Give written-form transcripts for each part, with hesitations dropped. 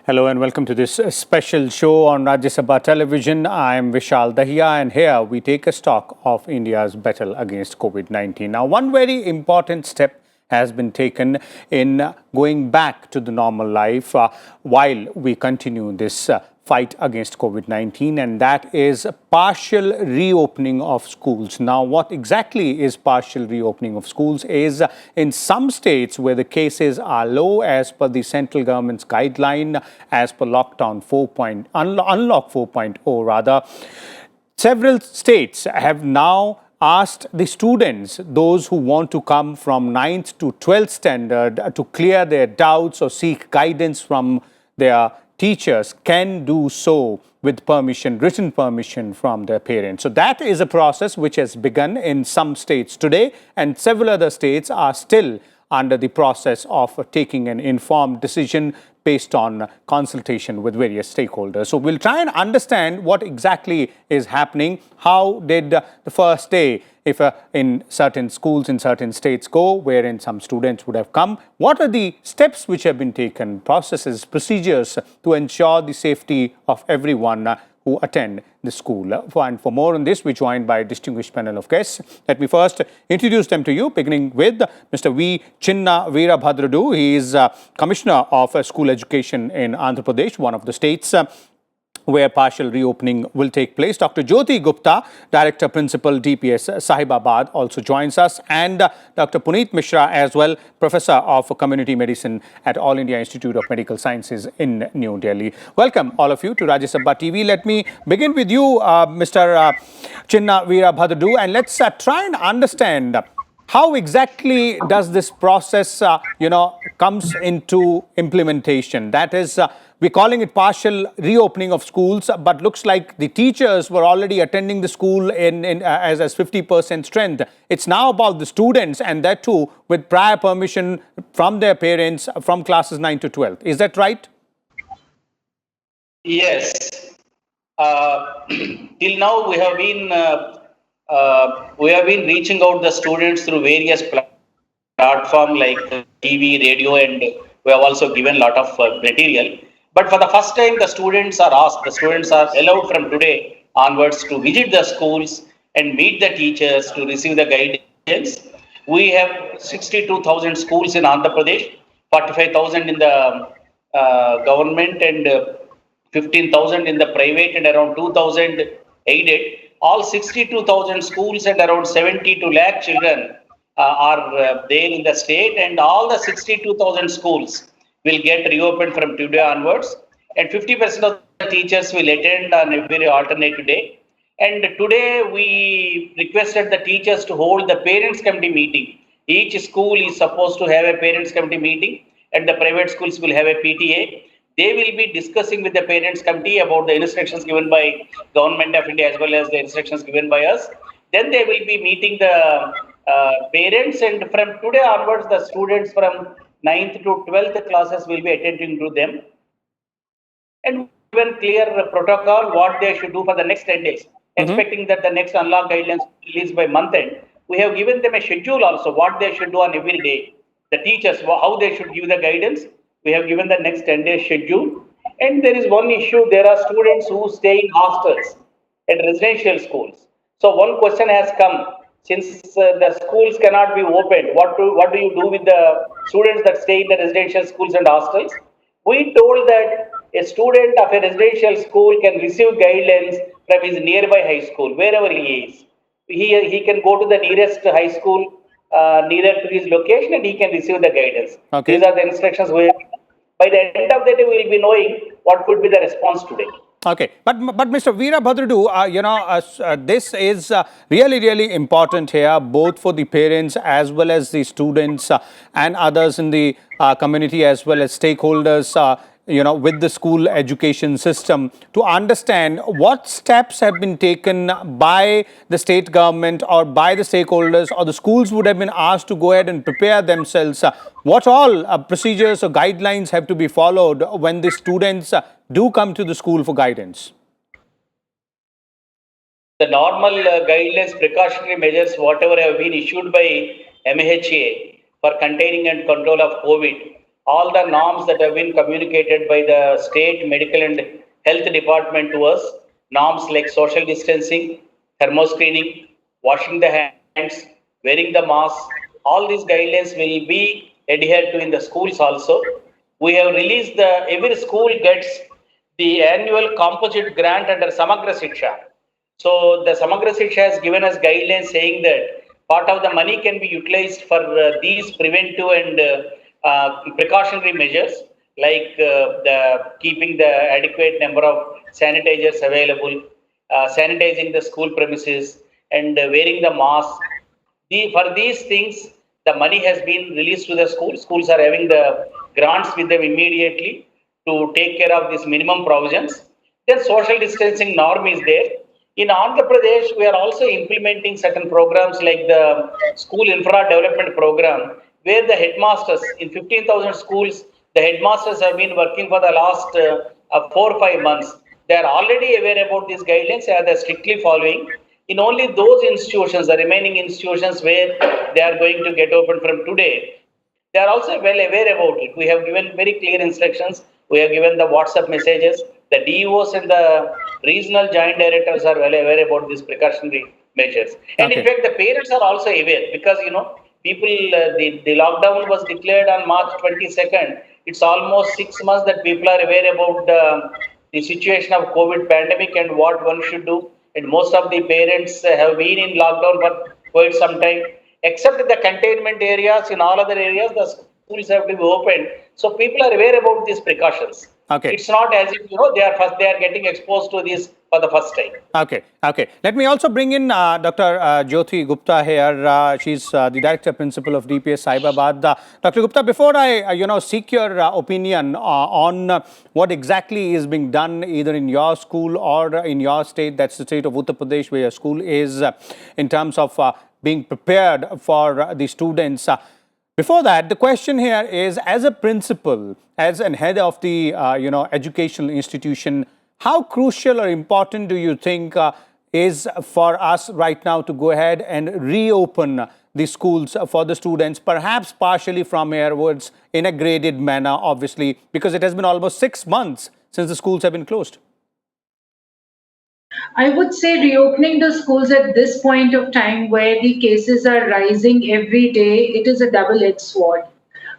Hello and welcome to this special show on Rajya Sabha television. I am Vishal Dahiya and here we take a stock of India's battle against COVID-19. Now, one very important step has been taken in going back to the normal life while we continue this fight against COVID-19, and that is partial reopening of schools. Now, what exactly is partial reopening of schools is in some states where the cases are low as per the central government's guideline, as per lockdown 4. Unlock 4.0 rather, several states have now asked the students, those who want to come from 9th to 12th standard, to clear their doubts or seek guidance from their teachers, can do so with permission, written permission from their parents. So that is a process which has begun in some states today, and several other states are still under the process of taking an informed decision based on consultation with various stakeholders. So we'll try and understand what exactly is happening. How did the first day, if in certain schools in certain states go, wherein some students would have come? What are the steps which have been taken, processes, procedures to ensure the safety of everyone who attend the school? And for more on this, we're joined by a distinguished panel of guests. Let me first introduce them to you, beginning with Mr. Veerabhadradu. He is Commissioner of School Education in Andhra Pradesh, one of the states where partial reopening will take place. Dr. Jyoti Gupta, Director Principal DPS Sahibabad, also joins us, and Dr. Punit Mishra as well, Professor of Community Medicine at All India Institute of Medical Sciences in New Delhi. Welcome all of you to Rajya Sabha TV. Let me begin with you, Mr. Veerabhadradu, and let's try and understand how exactly does this process, comes into implementation. That is, we're calling it partial reopening of schools, but looks like the teachers were already attending the school as 50% strength. It's now about the students, and that too with prior permission from their parents from classes 9 to 12. Is that right? Yes. Till now we have been reaching out the students through various platforms like TV, radio, and we have also given a lot of material. But for the first time, the students are allowed from today onwards to visit the schools and meet the teachers to receive the guidance. We have 62,000 schools in Andhra Pradesh, 45,000 in the government, and 15,000 in the private, and around 2,000 aided. All 62,000 schools and around 72 lakh children are there in the state, and all the 62,000 schools will get reopened from today onwards, and 50% of the teachers will attend on every alternate day. And today we requested the teachers to hold the parents committee meeting. Each school is supposed to have a parents committee meeting, and the private schools will have a PTA. They will be discussing with the parents committee about the instructions given by Government of India as well as the instructions given by us. Then they will be meeting the parents, and from today onwards the students from 9th to 12th classes will be attending to them, and given clear protocol what they should do for the next 10 days, expecting that the next unlock guidelines will be released by month end. We have given them a schedule also, what they should do on every day. The teachers, how they should give the guidance. We have given the next 10 days schedule. And there is one issue, there are students who stay in hostels and residential schools. So one question has come, since the schools cannot be opened, what do you do with the students that stay in the residential schools and hostels? We told that a student of a residential school can receive guidance from his nearby high school, wherever he is. He can go to the nearest high school nearer to his location, and he can receive the guidance. Okay. These are the instructions we have. By the end of the day, we will be knowing what could be the response today. Okay, but Mr. Veerabhadradu, this is really important here, both for the parents as well as the students and others in the community as well as stakeholders, with the school education system, to understand what steps have been taken by the state government or by the stakeholders, or the schools would have been asked to go ahead and prepare themselves. What all procedures or guidelines have to be followed when the students do come to the school for guidance? The normal guidelines, precautionary measures, whatever have been issued by MHA for containing and control of COVID, all the norms that have been communicated by the state medical and health department to us, norms like social distancing, thermoscreening, washing the hands, wearing the mask, all these guidelines will be adhered to in the schools also. We have released every school gets the annual composite grant under Samagra Shiksha. So the Samagra Shiksha has given us guidelines saying that part of the money can be utilized for these preventive and precautionary measures like the keeping the adequate number of sanitizers available, sanitizing the school premises, and wearing the mask. For these things, the money has been released to the schools. Schools are having the grants with them immediately to take care of these minimum provisions. Then social distancing norm is there. In Andhra Pradesh, we are also implementing certain programs like the school infra development program, where the headmasters in 15,000 schools, the headmasters have been working for the last 4 or 5 months. They are already aware about these guidelines and they are strictly following. In only those institutions, the remaining institutions where they are going to get open from today, they are also well aware about it. We have given very clear instructions. We have given the WhatsApp messages. The DEOs and the regional joint directors are well aware about these precautionary measures. And in Okay. fact, the parents are also aware because, people, the lockdown was declared on March 22nd. It's almost 6 months that people are aware about the situation of COVID pandemic and what one should do. And most of the parents have been in lockdown for quite some time. Except in the containment areas, in all other areas, the schools have to be opened. So people are aware about these precautions. It's Okay. not as if they are getting exposed to this for the first time. Okay, okay. Let me also bring in Dr. Jyoti Gupta here. She's the director principal of DPS Sahibabad. Dr. Gupta, before I, seek your opinion on what exactly is being done either in your school or in your state, that's the state of Uttar Pradesh, where your school is, in terms of being prepared for the students. Before that, the question here is, as a principal, as an head of the educational institution, how crucial or important do you think is for us right now to go ahead and reopen the schools for the students, perhaps partially from airwards in a graded manner, obviously, because it has been almost 6 months since the schools have been closed? I would say reopening the schools at this point of time where the cases are rising every day, it is a double-edged sword.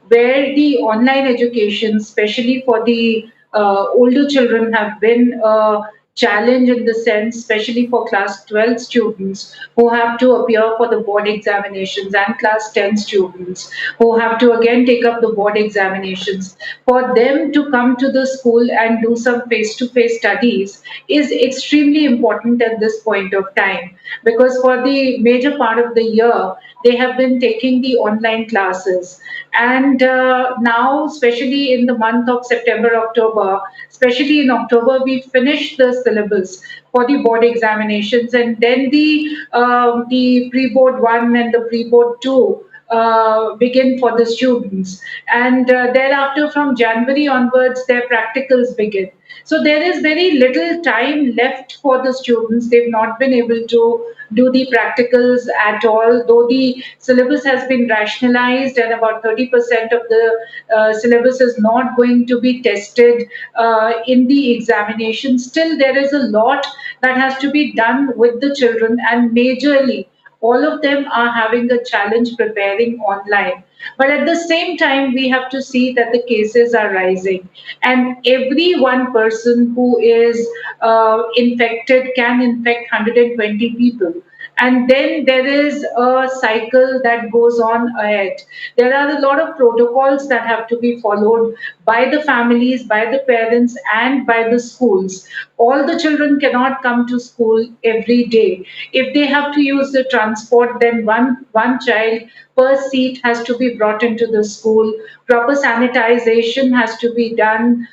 Where the online education, especially for the older children, have been a challenge in the sense, especially for class 12 students who have to appear for the board examinations and class 10 students who have to again take up the board examinations. For them to come to the school and do some face-to-face studies is extremely important at this point of time because for the major part of the year, they have been taking the online classes. And now, especially in the month of September, October, especially in October, we finish the syllabus for the board examinations, and then the pre-board 1 and the pre-board 2 begin for the students. And thereafter, from January onwards, their practicals begin. So there is very little time left for the students. They've not been able to do the practicals at all, though the syllabus has been rationalized and about 30% of the syllabus is not going to be tested in the examination. Still, there is a lot that has to be done with the children, and majorly all of them are having a challenge preparing online. But at the same time, we have to see that the cases are rising, and every one person who is infected can infect 120 people. And then there is a cycle that goes on ahead. There are a lot of protocols that have to be followed by the families, by the parents, and by the schools. All the children cannot come to school every day. If they have to use the transport, then one child per seat has to be brought into the school. Proper sanitization has to be done.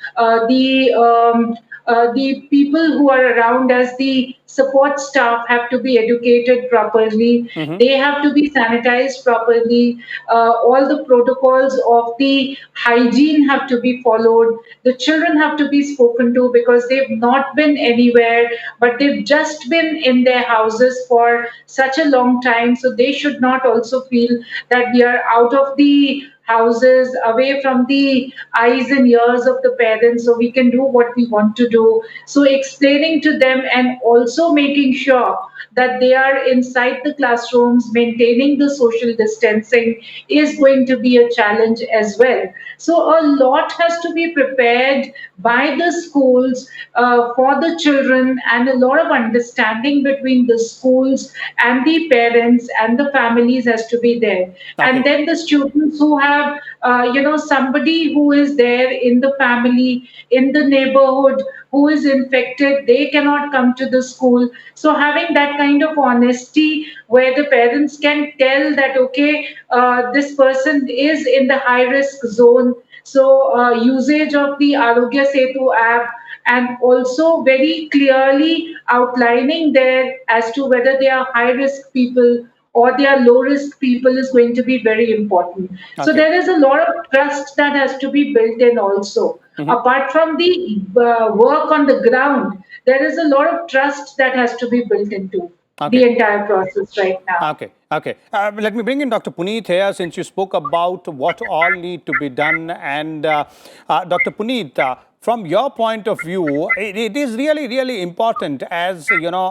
The people who are around as the support staff have to be educated properly. Mm-hmm. They have to be sanitized properly. All the protocols of the hygiene have to be followed. The children have to be spoken to because they've not been anywhere, but they've just been in their houses for such a long time. So they should not also feel that we are out of the houses, away from the eyes and ears of the parents, so we can do what we want to do. So explaining to them and also making sure that they are inside the classrooms, maintaining the social distancing is going to be a challenge as well. So a lot has to be prepared by the schools for the children, and a lot of understanding between the schools and the parents and the families has to be there. And Okay. then the students who have, somebody who is there in the family, in the neighborhood, who is infected, they cannot come to the school. So having that kind of honesty where the parents can tell that, okay, this person is in the high risk zone. So usage of the Arogya Setu app, and also very clearly outlining there as to whether they are high risk people or they are low risk people is going to be very important. So Okay. there is a lot of trust that has to be built in also. Mhm. Apart from the work on the ground, there is a lot of trust that has to be built into the Okay. entire process right now. Okay, okay. Let me bring in Dr. Punit here since you spoke about what all need to be done. And Dr. Punit, from your point of view, it is really, really important, as you know,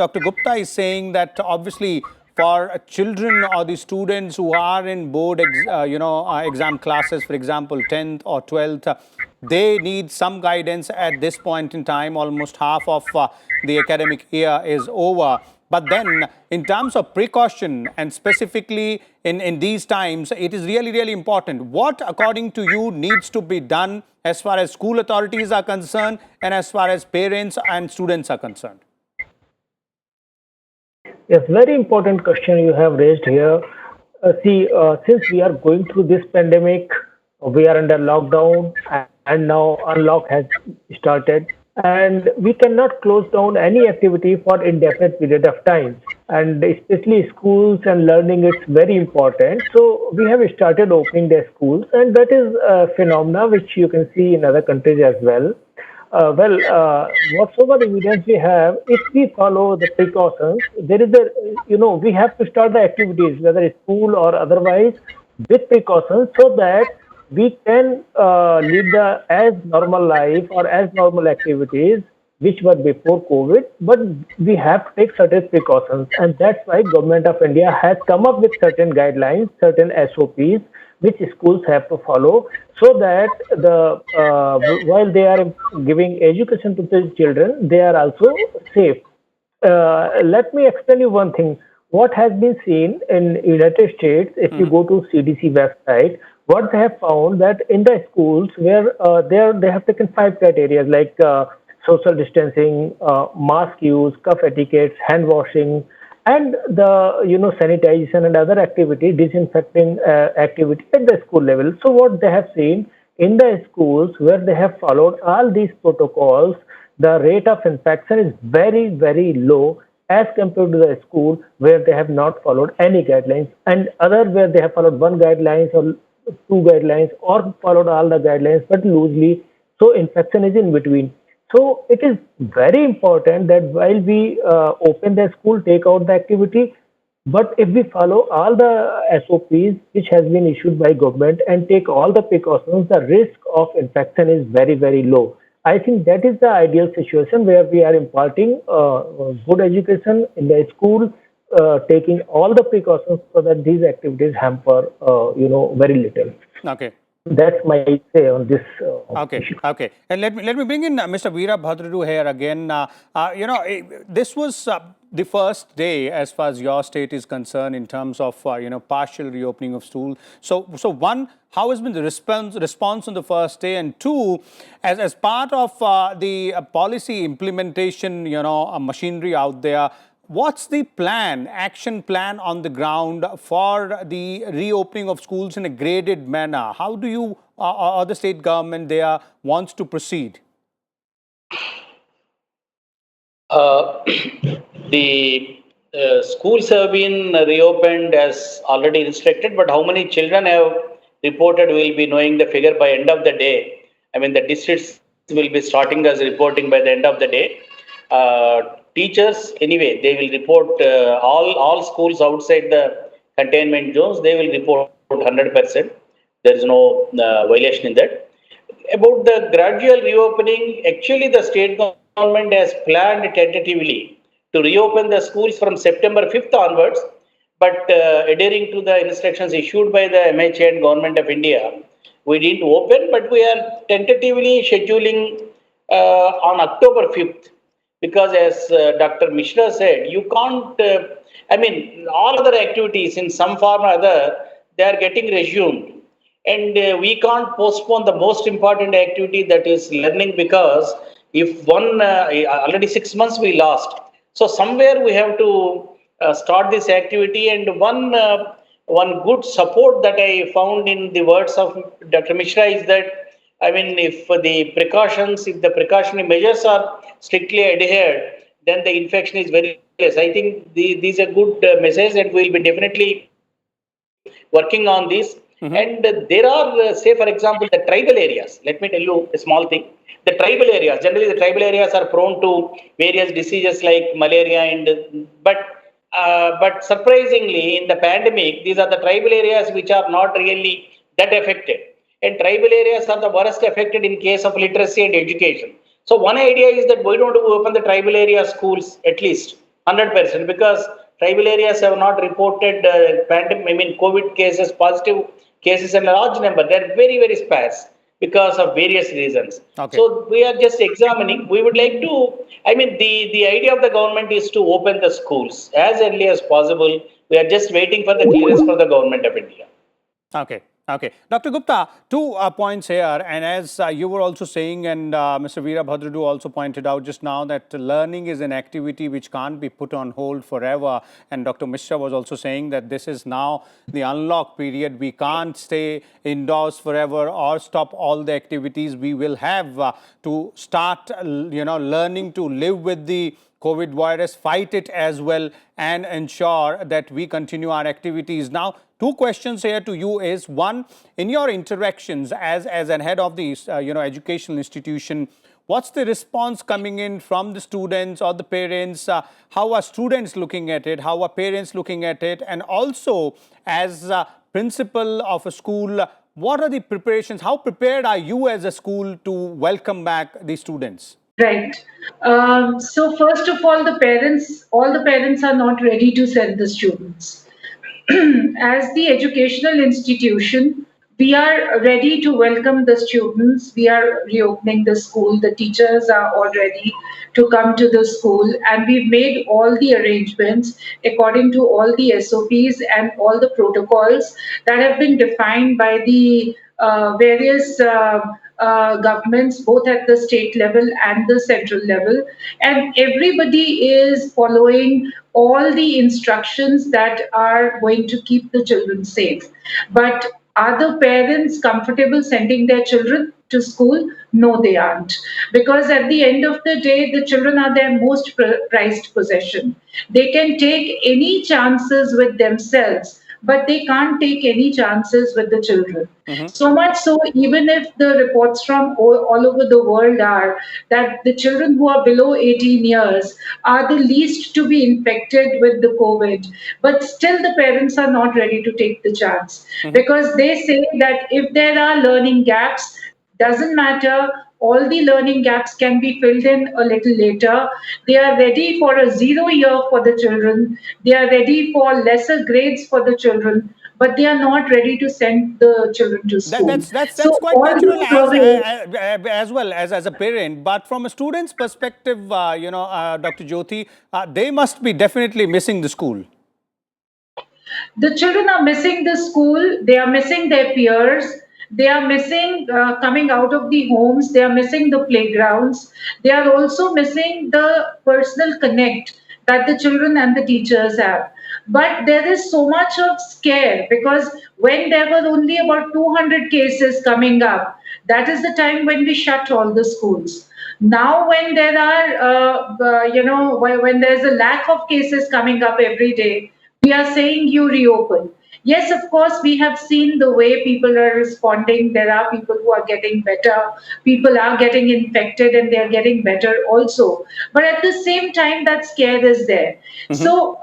Dr. Gupta is saying that obviously for children or the students who are in board, exam classes, for example, 10th or 12th, they need some guidance at this point in time. Almost half of the academic year is over. But then, in terms of precaution, and specifically in these times, it is really, really important. What, according to you, needs to be done as far as school authorities are concerned and as far as parents and students are concerned? Yes, very important question you have raised here. Since we are going through this pandemic, we are under lockdown, and now unlock has started, and we cannot close down any activity for indefinite period of time. And especially schools and learning, it's very important. So we have started opening the schools, and that is a phenomena which you can see in other countries as well. Whatsoever evidence we have, if we follow the precautions, there is we have to start the activities, whether it's school or otherwise, with precautions so that we can lead the as normal life or as normal activities which were before COVID, but we have to take certain precautions, and that's why Government of India has come up with certain guidelines, certain SOPs, which schools have to follow, so that while they are giving education to the children, they are also safe. Let me explain you one thing. What has been seen in United States, if you go to CDC website, what they have found that in the schools where they have taken five criteria like social distancing, mask use, cuff etiquette, hand washing, and the sanitization and other activity, disinfecting activity at the school level. So what they have seen in the schools where they have followed all these protocols, the rate of infection is very, very low as compared to the school where they have not followed any guidelines, and other where they have followed one guidelines or two guidelines or followed all the guidelines but loosely. So infection is in between. So it is very important that while we open the school, take out the activity, but if we follow all the SOPs which has been issued by government and take all the precautions, the risk of infection is very, very low. I think that is the ideal situation where we are imparting good education in the school, taking all the precautions so that these activities hamper, very little. Okay. That's my say on this Okay, issue. okay. And let me bring in Mr. Veerabhadradu here again. This was the first day as far as your state is concerned in terms of, partial reopening of school. So one, how has been the response on the first day? And two, as part of the policy implementation, machinery out there, what's the plan, action plan on the ground for the reopening of schools in a graded manner? How do you or the state government there wants to proceed? The schools have been reopened as already restricted, but how many children have reported, will be knowing the figure by end of the day. I mean, the districts will be starting as reporting by the end of the day. Teachers, anyway, they will report all schools outside the containment zones, they will report 100%. There is no violation in that. About the gradual reopening, actually the state government has planned tentatively to reopen the schools from September 5th onwards, but adhering to the instructions issued by the MHA and Government of India, we didn't open, but we are tentatively scheduling on October 5th, because as Dr. Mishra said, you can't, all other activities in some form or other, they are getting resumed. And we can't postpone the most important activity, that is learning, because if already 6 months we lost. So somewhere we have to start this activity. And one good support that I found in the words of Dr. Mishra is that, if the precautionary measures are strictly adhered, then the infection is very less. I think these are good message, and we'll be definitely working on this. And there are, say, for example, the tribal areas. Let me tell you a small thing. The tribal areas, generally the tribal areas are prone to various diseases like malaria, but surprisingly, in the pandemic, these are the tribal areas which are not really that affected. And tribal areas are the worst affected in case of literacy and education. So one idea is that why don't we open the tribal area schools at least 100%, because tribal areas have not reported COVID cases, positive cases in a large number. They are very, very sparse because of various reasons. Okay. So we are just examining. We would like to, the idea of the government is to open the schools as early as possible. We are just waiting for the clearance from the Government of India. Okay. Okay. Dr. Gupta, two points here. And as you were also saying, and Mr. Veerabhadradu also pointed out just now, that learning is an activity which can't be put on hold forever. And Dr. Mishra was also saying that this is now the unlock period. We can't stay indoors forever or stop all the activities. We will have to start, learning to live with the COVID virus, fight it as well, and ensure that we continue our activities. Now, two questions here to you is, one, in your interactions as an head of the educational institution, what's the response coming in from the students or the parents? How are students looking at it? How are parents looking at it? And also, as a principal of a school, what are the preparations? How prepared are you as a school to welcome back the students? Right. So first of all the parents are not ready to send the students. As the educational institution, we are ready to welcome the students. We are reopening the school. The teachers are all ready to come to the school, and we've made all the arrangements according to all the SOPs and all the protocols that have been defined by the various governments, both at the state level and the central level. And everybody is following all the instructions that are going to keep the children safe. But are the parents comfortable sending their children to school? No, they aren't. Because at the end of the day, the children are their most prized possession. They can take any chances with themselves, but they can't take any chances with the children. So much so, even if the reports from all over the world are that the children who are below 18 years are the least to be infected with the COVID, but still the parents are not ready to take the chance, because they say that if there are learning gaps, doesn't matter, all the learning gaps can be filled in a little later. They are ready for a 0 year for the children. They are ready for lesser grades for the children, but they are not ready to send the children to school. That's quite natural as well as a parent. But from a student's perspective, Dr. Jyoti, they must be definitely missing the school. The children are missing the school. They are missing their peers. They are missing coming out of the homes. They are missing the playgrounds. They are also missing the personal connect that the children and the teachers have. But there is so much of scare, because when there were only about 200 cases coming up, that is the time when we shut all the schools. Now, when there are, when there's a lack of cases coming up every day, we are saying you reopen. Yes, of course, we have seen the way people are responding. There are people who are getting better. People are getting infected and they're getting better also. But at the same time, that scare is there. So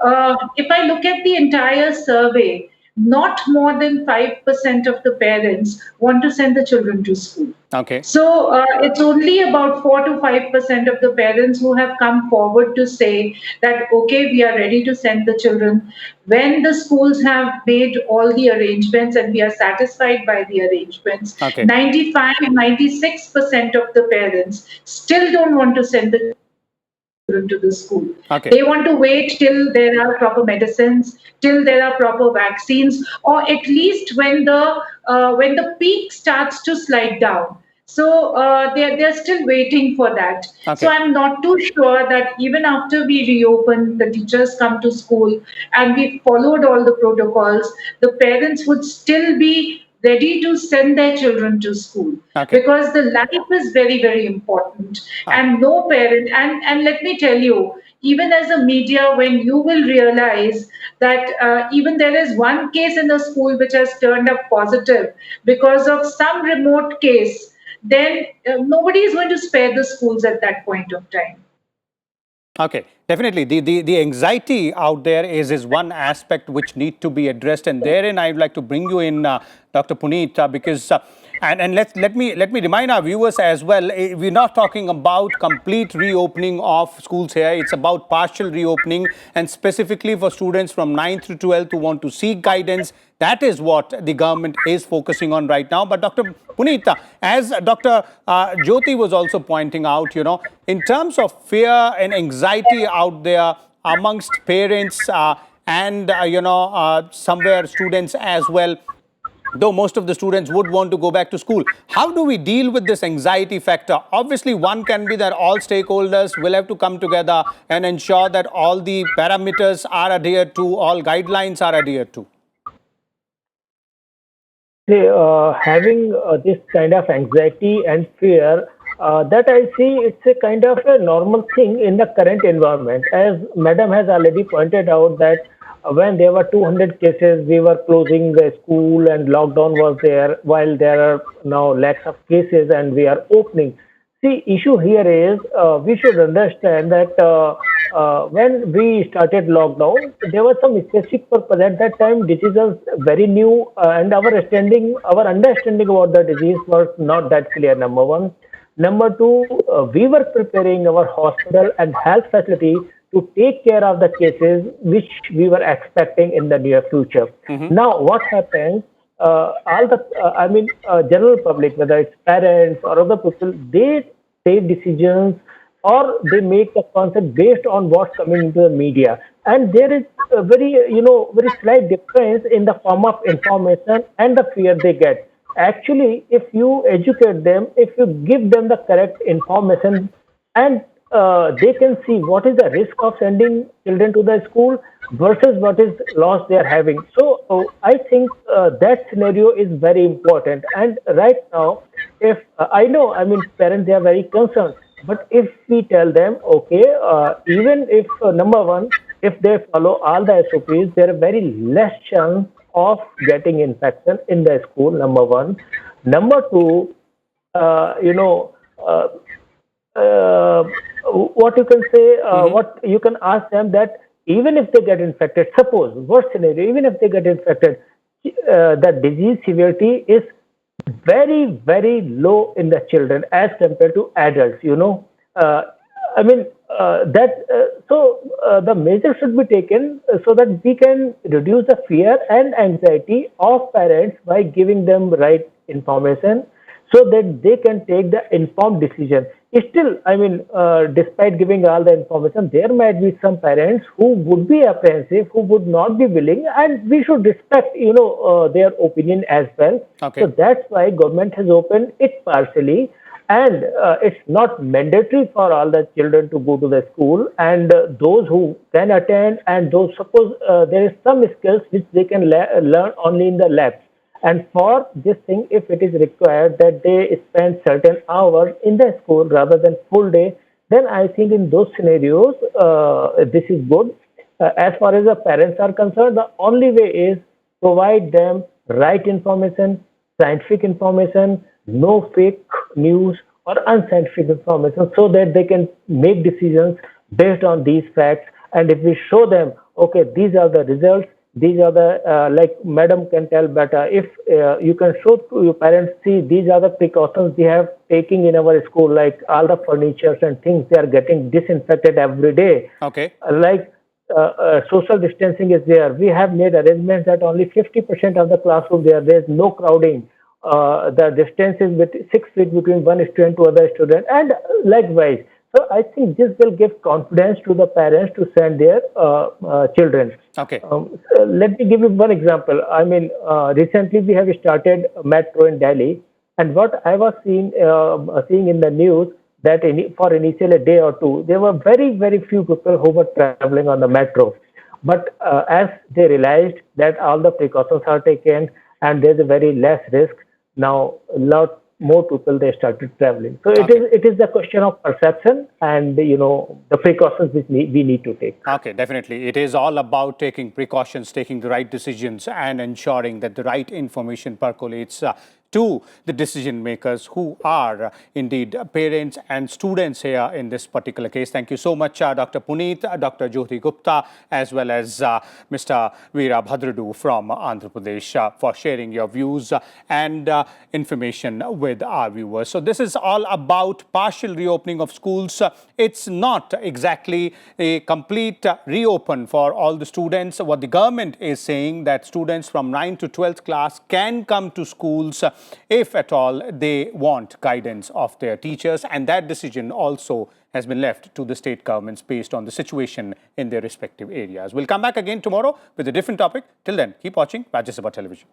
if I look at the entire survey, not more than 5% of the parents want to send the children to school. Okay. So it's only about 4 to 5% of the parents who have come forward to say that, okay, we are ready to send the children when the schools have made all the arrangements and we are satisfied by the arrangements. Okay. 95, 96% of the parents still don't want to send the children to the school. Okay. They want to wait till there are proper medicines, till there are proper vaccines, or at least when the peak starts to slide down. So they're still waiting for that. So Okay. I'm not too sure that even after we reopen, the teachers come to school and we followed all the protocols, the parents would still be ready to send their children to school, Okay. because the life is very, very important. Ah. And no parent, and let me tell you, even as a media, when you will realize that even there is one case in the school which has turned up positive because of some remote case, then nobody is going to spare the schools at that point of time. Okay, definitely. The anxiety out there is one aspect which need to be addressed, and therein I'd like to bring you in, Dr. Punit, because and let me remind our viewers as well. We're not talking about complete reopening of schools here. It's about partial reopening, and specifically for students from 9th to 12th who want to seek guidance. That is what the government is focusing on right now. But Dr. Punita, as Dr. Jyoti was also pointing out, in terms of fear and anxiety out there amongst parents and, somewhere students as well, though most of the students would want to go back to school. How do we deal with this anxiety factor? Obviously, one can be that all stakeholders will have to come together and ensure that all the parameters are adhered to, all guidelines are adhered to. Say, having this kind of anxiety and fear, that I see it's a kind of a normal thing in the current environment. As Madam has already pointed out that when there were 200 cases, we were closing the school and lockdown was there, while there are now lakhs of cases and we are opening. See, issue here is we should understand that when we started lockdown, there was some specific purpose. At that time, disease was very new, and our understanding about the disease was not that clear. Number one. Number two, we were preparing our hospital and health facility to take care of the cases which we were expecting in the near future. Now, what happens? All the, general public, whether it's parents or other people, they take decisions or they make the concept based on what's coming into the media. And there is a very slight difference in the form of information and the fear they get. Actually, if you educate them, if you give them the correct information, and they can see what is the risk of sending children to the school versus what is loss they are having. So I think that scenario is very important. And right now, if I know, parents, they are very concerned. But if we tell them, okay, even if number one, if they follow all the SOPs, there are very less chance of getting infection in the school. Number one. Number two, what you can say, what you can ask them that even if they get infected, suppose worst scenario, even if they get infected, the disease severity is very, very low in the children as compared to adults. The measure should be taken so that we can reduce the fear and anxiety of parents by giving them right information so that they can take the informed decision. Still, despite giving all the information, there might be some parents who would be apprehensive, who would not be willing, and we should respect, their opinion as well. Okay. So that's why government has opened it partially, and it's not mandatory for all the children to go to the school, and those who can attend, and those, suppose there is some skills which they can learn only in the labs. And for this thing, if it is required that they spend certain hours in the school rather than full day, then I think in those scenarios, this is good. As far as the parents are concerned, the only way is provide them right information, scientific information, no fake news or unscientific information, so that they can make decisions based on these facts. And if we show them, okay, these are the results, these are the like madam can tell better. If you can show to your parents, see these are the precautions we have taking in our school, like all the furnitures and things they are getting disinfected every day. Okay. Like social distancing is there. We have made arrangements that only 50% of the classroom there is no crowding. The distance is 6 feet between one student to other student, and likewise. So I think this will give confidence to the parents to send their children. Okay. Let me give you one example. I mean, recently we have started metro in Delhi, and what I was seeing in the news that for initially a day or two, there were very few people who were traveling on the metro. But as they realized that all the precautions are taken and there's a very less risk, now a lot more people they started traveling. So it is the question of perception and the precautions which we need to take. Okay, definitely. It is all about taking precautions, taking the right decisions, and ensuring that the right information percolates to the decision makers who are indeed parents and students here in this particular case. Thank you so much, Dr. Punit, Dr. Jyoti Gupta, as well as Mr. Veerabhadradu from Andhra Pradesh for sharing your views and information with our viewers. So this is all about partial reopening of schools. It's not exactly a complete reopen for all the students. What the government is saying that students from 9th to 12th class can come to schools if at all they want guidance of their teachers, and that decision also has been left to the state governments based on the situation in their respective areas. We'll come back again tomorrow with a different topic. Till then, keep watching Rajya Sabha Television.